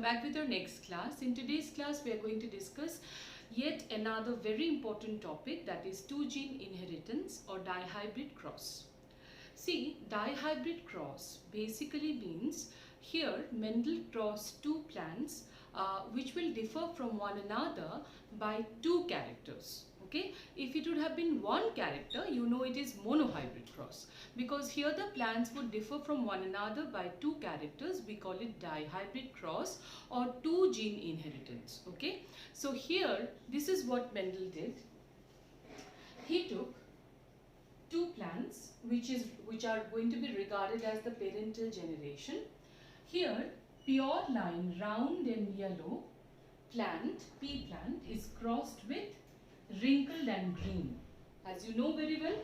back with our next class. In today's class, we are going to discuss yet another very important topic, that is two-gene inheritance or dihybrid cross. See, dihybrid cross basically means here Mendel crossed two plants which will differ from one another by two characters. Okay, if it would have been one character, you know it is monohybrid cross, because here the plants would differ from one another by two characters. We call it dihybrid cross or two gene inheritance. Okay, so here this is what Mendel did. He took two plants which are going to be regarded as the parental generation. Here pure line round and yellow plant, pea plant, is crossed with wrinkled and green. As you know very well,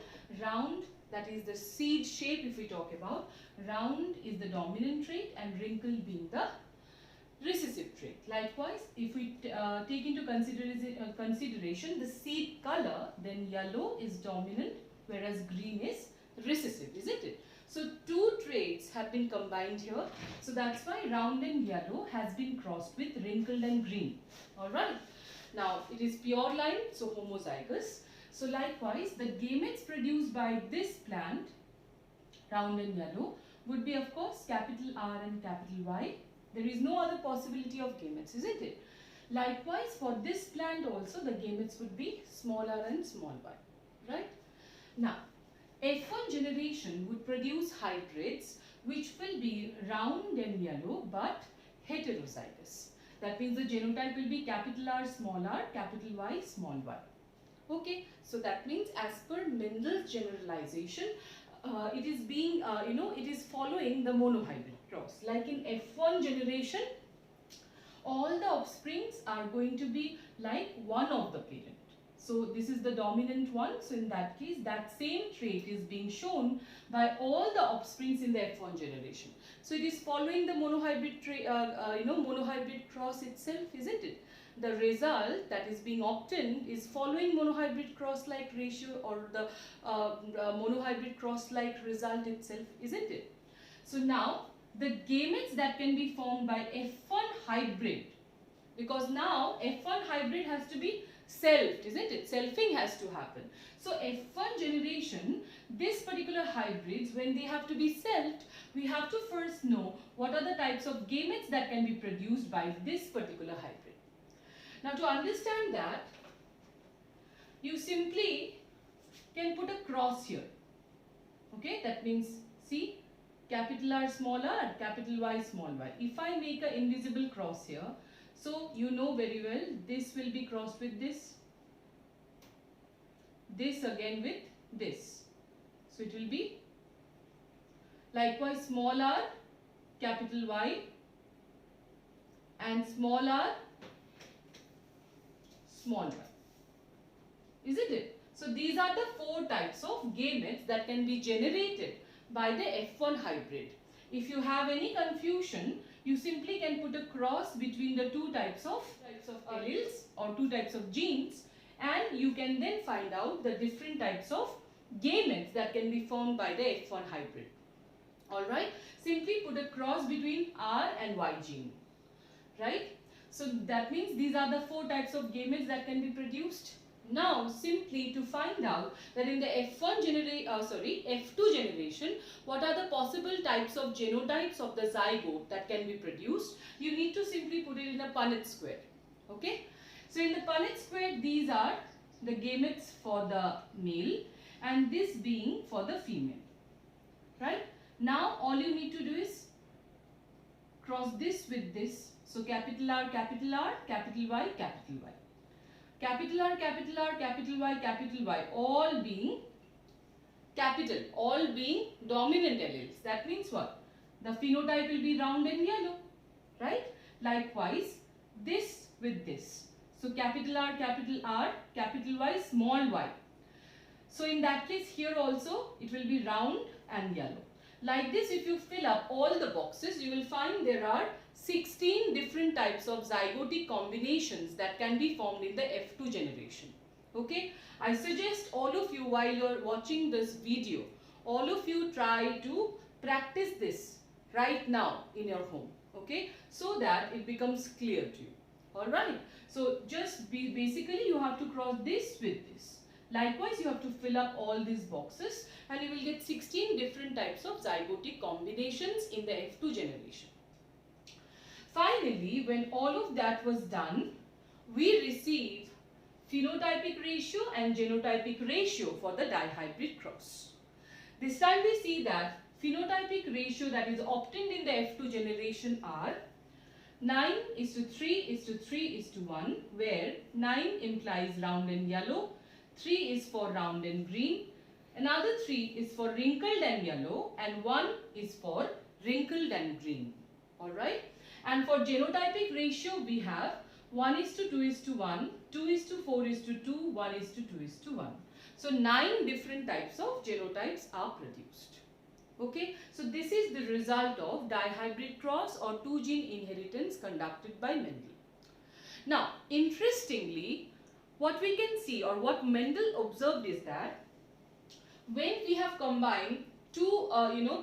round, that is the seed shape. If we talk about, round is the dominant trait and wrinkled being the recessive trait. Likewise, if we take into consideration the seed color, then yellow is dominant whereas green is recessive, isn't it? So two traits have been combined here. So that's why round and yellow has been crossed with wrinkled and green. Alright. Now it is pure line, so homozygous. So likewise, the gametes produced by this plant, round and yellow, would be of course capital R and capital Y. There is no other possibility of gametes, isn't it? Likewise, for this plant also, the gametes would be small r and small y. Right? Now, F1 generation would produce hybrids which will be round and yellow but heterozygous. That means the genotype will be capital R, small r, capital Y, small y. Okay, so that means as per Mendel's generalization, it is being, it is following the monohybrid cross. Like in F1 generation, all the offsprings are going to be like one of the parent. So this is the dominant one. So in that case, that same trait is being shown by all the offsprings in the F1 generation. So it is following the monohybrid monohybrid cross itself, isn't it? The result that is being obtained is following monohybrid cross-like ratio or the monohybrid cross-like result itself, isn't it? So now the gametes that can be formed by F1 hybrid, because now F1 hybrid has to be selfed, isn't it? Selfing has to happen. So F1 generation, this particular hybrids, when they have to be selfed, we have to first know what are the types of gametes that can be produced by this particular hybrid. Now to understand that, you simply can put a cross here. Okay, that means see, capital R, small r, capital Y, small y. If I make an invisible cross here, so you know very well, this will be crossed with this again with this. So it will be likewise small r, capital Y, and small r, small y. Isn't it? So these are the four types of gametes that can be generated by the F1 hybrid. If you have any confusion, you simply can put a cross between the two types of alleles or two types of genes, and you can then find out the different types of gametes that can be formed by the F1 hybrid. Alright, simply put a cross between R and Y gene. Right? So that means these are the four types of gametes that can be produced. Now simply to find out that in the F2 generation, what are the possible types of genotypes of the zygote that can be produced, you need to simply put it in a Punnett square. Okay. So in the Punnett square, these are the gametes for the male and this being for the female. Right. Now all you need to do is cross this with this. So capital R, capital R, capital Y, capital Y. Capital R, capital R, capital Y, all being capital, all being dominant alleles. That means what? The phenotype will be round and yellow, right? Likewise, this with this. So capital R, capital Y, small y. So in that case, here also it will be round and yellow. Like this, if you fill up all the boxes, you will find there are 16 different types of zygotic combinations that can be formed in the F2 generation. Okay, I suggest all of you, while you are watching this video, all of you try to practice this right now in your home. okay, so that it becomes clear to you. Alright, so just basically you have to cross this with this. Likewise, you have to fill up all these boxes and you will get 16 different types of zygotic combinations in the F2 generation. Finally, when all of that was done, we receive phenotypic ratio and genotypic ratio for the dihybrid cross. This time we see that phenotypic ratio that is obtained in the F2 generation are 9:3:3:1, where 9 implies round and yellow, 3 is for round and green, another 3 is for wrinkled and yellow, and 1 is for wrinkled and green. Alright. And for genotypic ratio we have 1:2:1, 2:4:2, 1:2:1. So 9 different types of genotypes are produced. Okay, so this is the result of dihybrid cross or two-gene inheritance conducted by Mendel. Now, interestingly, what we can see or what Mendel observed is that when we have combined two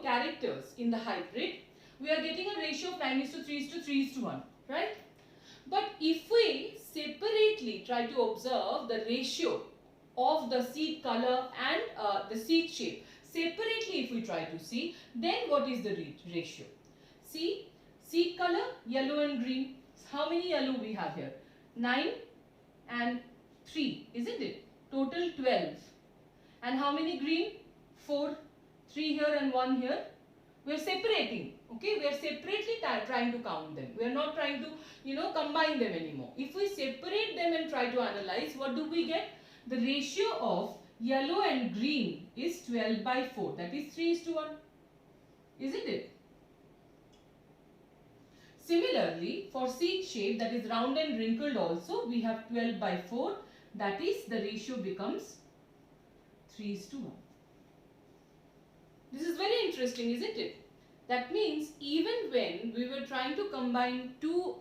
characters in the hybrid, we are getting a ratio of 9:3:3:1, right? But if we separately try to observe the ratio of the seed color and the seed shape, separately if we try to see, then what is the ratio? See, seed color, yellow and green. How many yellow we have here? 9 and 3, isn't it? Total 12. And how many green? 4. 3 here and 1 here. We are separating. Okay, we are separately trying to count them. We are not trying to, combine them anymore. If we separate them and try to analyze, what do we get? The ratio of yellow and green is 12/4. That is 3:1. Isn't it? Similarly, for seed shape, that is round and wrinkled also, we have 12/4. That is, the ratio becomes 3:1. This is very interesting, isn't it? That means even when we were trying to combine two,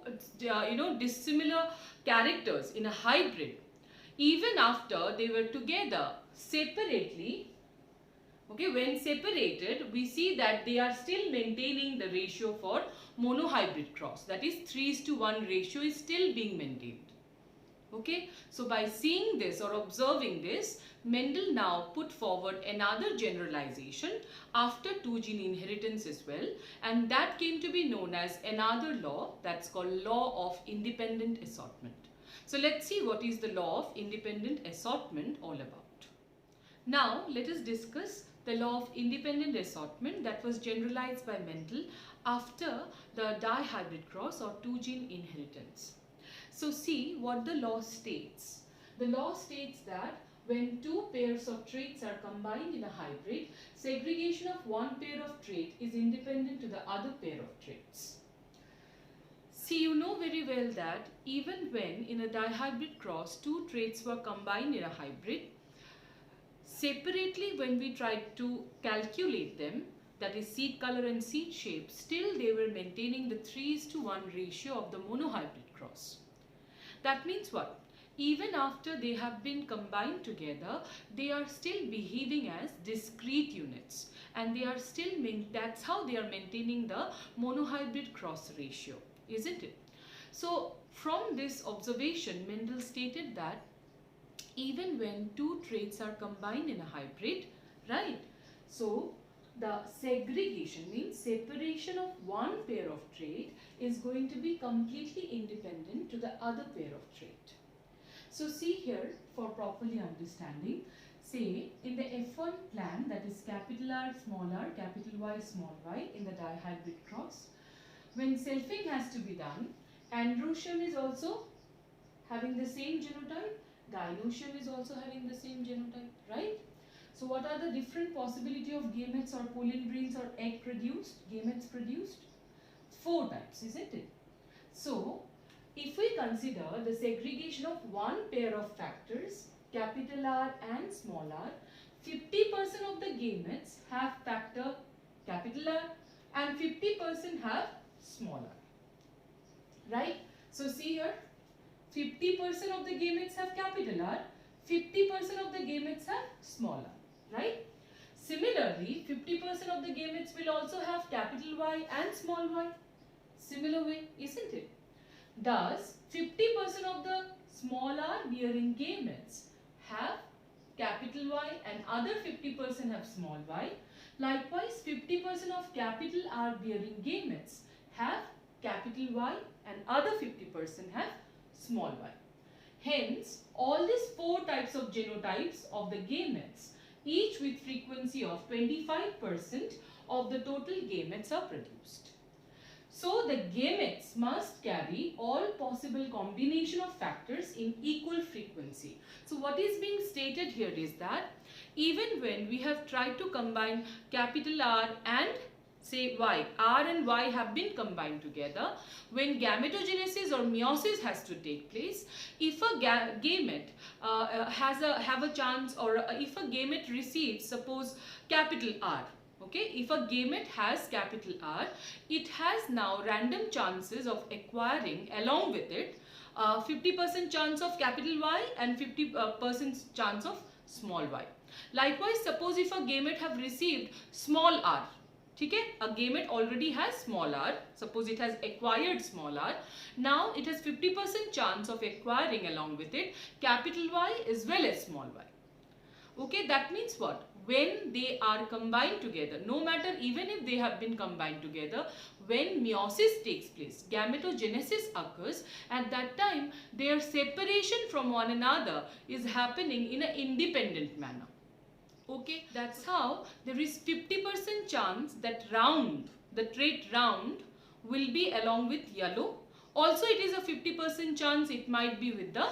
dissimilar characters in a hybrid, even after they were together separately, okay, when separated, we see that they are still maintaining the ratio for monohybrid cross. That is 3:1 ratio is still being maintained. Okay, so by seeing this or observing this, Mendel now put forward another generalization after two-gene inheritance as well, and that came to be known as another law, that's called law of independent assortment. So let's see what is the law of independent assortment all about. Now let us discuss the law of independent assortment that was generalized by Mendel after the dihybrid cross or two-gene inheritance. So see what the law states. The law states that when two pairs of traits are combined in a hybrid, segregation of one pair of trait is independent to the other pair of traits. See, you know very well that even when in a dihybrid cross two traits were combined in a hybrid, separately when we tried to calculate them, that is seed color and seed shape, still they were maintaining the 3:1 ratio of the monohybrid cross. That means what? Even after they have been combined together, they are still behaving as discrete units, and they are still, that's how they are maintaining the monohybrid cross ratio, isn't it? So from this observation, Mendel stated that even when two traits are combined in a hybrid, right? So the segregation means separation of one pair of trait is going to be completely independent to the other pair of trait. So see here, for properly understanding, say in the F1 plan, that is capital R, small r, capital Y, small y in the dihybrid cross, when selfing has to be done, androecium is also having the same genotype, gynoecium is also having the same genotype, right? So what are the different possibility of gametes or polymorphs or egg produced, gametes produced? 4 types, isn't it? So if we consider the segregation of one pair of factors, capital R and small r, 50% of the gametes have factor capital R and 50% have small r, right? So see here, 50% of the gametes have capital R, 50% of the gametes have small r, right? Similarly, 50% of the gametes will also have capital Y and small y. similar way, isn't it? Thus, 50% of the small r bearing gametes have capital Y and other 50% have small y. Likewise, 50% of capital R bearing gametes have capital Y and other 50% have small y. Hence, all these 4 types of genotypes of the gametes, each with frequency of 25% of the total gametes are produced. So, the gametes must carry all possible combination of factors in equal frequency. So, what is being stated here is that even when we have tried to combine capital R and say Y, R and Y have been combined together, when gametogenesis or meiosis has to take place, if a gamete have a chance, or if a gamete receives, suppose capital R, okay, if a gamete has capital R, it has now random chances of acquiring along with it 50% chance of capital Y and 50% chance of small y. Likewise, suppose if a gamete have received small r, okay, a gamete already has small r, suppose it has acquired small r, now it has 50% chance of acquiring along with it capital Y as well as small y. Okay, that means what? When they are combined together, no matter even if they have been combined together, when meiosis takes place, gametogenesis occurs, at that time their separation from one another is happening in an independent manner. Okay, that's how there is 50% chance that round, the trait round will be along with yellow. Also, it is a 50% chance it might be with the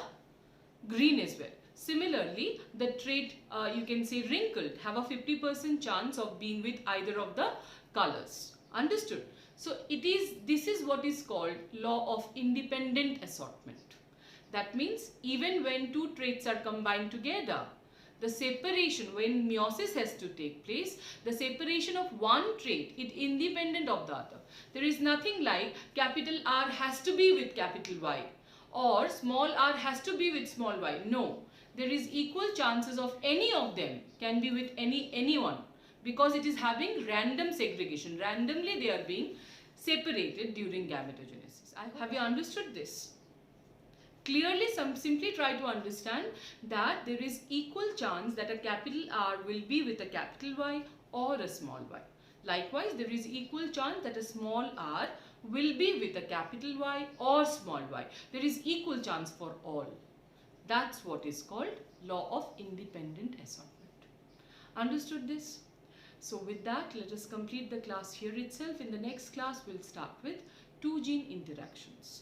green as well. Similarly, the trait you can say wrinkled have a 50% chance of being with either of the colors. Understood? So this is what is called law of independent assortment. That means even when 2 traits are combined together, the separation, when meiosis has to take place, the separation of one trait is independent of the other. There is nothing like capital R has to be with capital Y or small r has to be with small y. No, there is equal chances of any of them can be with anyone, because it is having random segregation. Randomly they are being separated during gametogenesis. Have you understood this? Clearly, simply try to understand that there is equal chance that a capital R will be with a capital Y or a small y. Likewise, there is equal chance that a small r will be with a capital Y or small y. There is equal chance for all. That's what is called law of independent assortment. Understood this? So with that, let us complete the class here itself. In the next class, we'll start with 2 gene interactions.